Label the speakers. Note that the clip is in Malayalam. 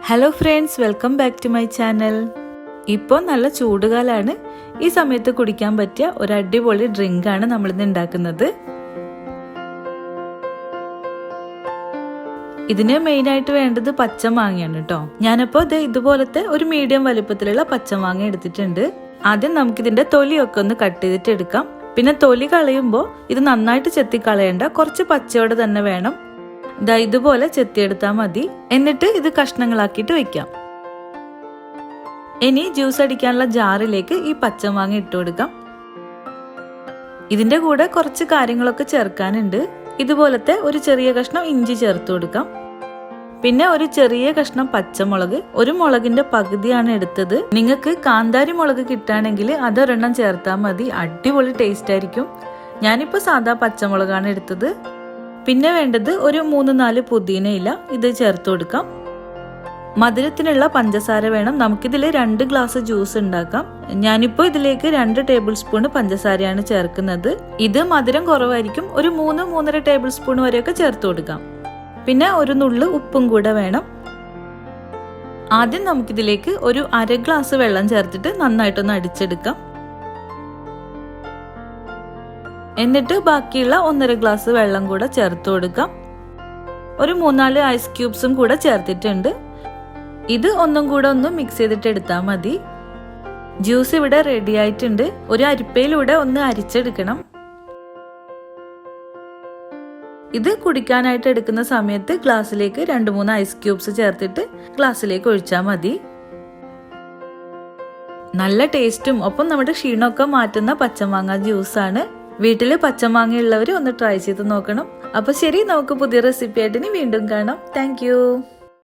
Speaker 1: Hello friends, welcome back to my channel. ഇപ്പോൾ നല്ല ചൂടുകാലാണ്. ഈ സമയത്ത് കുടിക്കാൻ പറ്റിയ ഒരു അടിപൊളി ഡ്രിങ്കാണ് നമ്മളിന്ന് ഉണ്ടാക്കുന്നത്. ഇതിന് മെയിനായിട്ട് വേണ്ടത് പച്ചമാങ്ങയാണ് കേട്ടോ. ഞാനപ്പോൾ ഇതുപോലത്തെ ഒരു മീഡിയം വലുപ്പത്തിലുള്ള പച്ചമാങ്ങ എടുത്തിട്ടുണ്ട്. ആദ്യം നമുക്കിതിന്റെ തൊലിയൊക്കെ ഒന്ന് കട്ട് ചെയ്തിട്ട് എടുക്കാം. പിന്നെ തൊലി കളയുമ്പോൾ ഇത് നന്നായിട്ട് ചെത്തി കളയണ്ട, കുറച്ച് പച്ചയോടെ തന്നെ വേണം. ഇതുപോലെ ചെത്തിയെടുത്താൽ മതി. എന്നിട്ട് ഇത് കഷ്ണങ്ങളാക്കിയിട്ട് വെക്കാം. ഇനി ജ്യൂസ് അടിക്കാനുള്ള ജാറിലേക്ക് ഈ പച്ചമാങ്ങ ഇട്ട് കൊടുക്കാം. ഇതിന്റെ കൂടെ കുറച്ച് കാര്യങ്ങളൊക്കെ ചേർക്കാനുണ്ട്. ഇതുപോലത്തെ ഒരു ചെറിയ കഷ്ണം ഇഞ്ചി ചേർത്ത് കൊടുക്കാം. പിന്നെ ഒരു ചെറിയ കഷ്ണം പച്ചമുളക്, ഒരു മുളകിന്റെ പകുതിയാണ് എടുത്തത്. നിങ്ങൾക്ക് കാന്താരി മുളക് കിട്ടുകയാണെങ്കിൽ അതൊരെണ്ണം ചേർത്താൽ മതി, അടിപൊളി ടേസ്റ്റ് ആയിരിക്കും. ഞാനിപ്പോൾ സാധാ പച്ചമുളകാണ് എടുത്തത്. പിന്നെ വേണ്ടത് ഒരു 3-4 പുതിന ഇല, ഇത് ചേർത്ത് കൊടുക്കാം. മധുരത്തിനുള്ള പഞ്ചസാര വേണം. നമുക്കിതിൽ 2 ഗ്ലാസ് ജ്യൂസ് ഉണ്ടാക്കാം. ഞാനിപ്പോൾ ഇതിലേക്ക് 2 ടേബിൾ സ്പൂൺ പഞ്ചസാരയാണ് ചേർക്കുന്നത്. ഇത് മധുരം കുറവായിരിക്കും, ഒരു 3-3.5 ടേബിൾ സ്പൂൺ വരെയൊക്കെ ചേർത്ത് കൊടുക്കാം. പിന്നെ ഒരു നുള്ളു ഉപ്പും കൂടെ വേണം. ആദ്യം നമുക്കിതിലേക്ക് ഒരു 1/2 ഗ്ലാസ് വെള്ളം ചേർത്തിട്ട് നന്നായിട്ടൊന്ന് അടിച്ചെടുക്കാം. എന്നിട്ട് ബാക്കിയുള്ള 1.5 ഗ്ലാസ് വെള്ളം കൂടെ ചേർത്ത് കൊടുക്കാം. ഒരു 3-4 ഐസ് ക്യൂബ്സും കൂടെ ചേർത്തിട്ടുണ്ട്. ഇത് ഒന്നും കൂടെ ഒന്ന് മിക്സ് ചെയ്തിട്ട് എടുത്താൽ മതി. ജ്യൂസ് ഇവിടെ റെഡി ആയിട്ടുണ്ട്. ഒരു അരിപ്പയിലൂടെ ഒന്ന് അരിച്ചെടുക്കണം. ഇത് കുടിക്കാനായിട്ട് എടുക്കുന്ന സമയത്ത് ഗ്ലാസ്സിലേക്ക് 2-3 ഐസ് ക്യൂബ്സ് ചേർത്തിട്ട് ഗ്ലാസ്സിലേക്ക് ഒഴിച്ചാൽ മതി. നല്ല ടേസ്റ്റും ഒപ്പം നമ്മുടെ ക്ഷീണമൊക്കെ മാറ്റുന്ന പച്ചമാങ്ങ ജ്യൂസാണ്. വീട്ടില് പച്ചമാങ്ങ ഉള്ളവർ ഒന്ന് ട്രൈ ചെയ്ത് നോക്കണം. അപ്പൊ ശരി, നമുക്ക് പുതിയ റെസിപ്പി ആയിട്ട് ഇനി വീണ്ടും കാണാം. താങ്ക്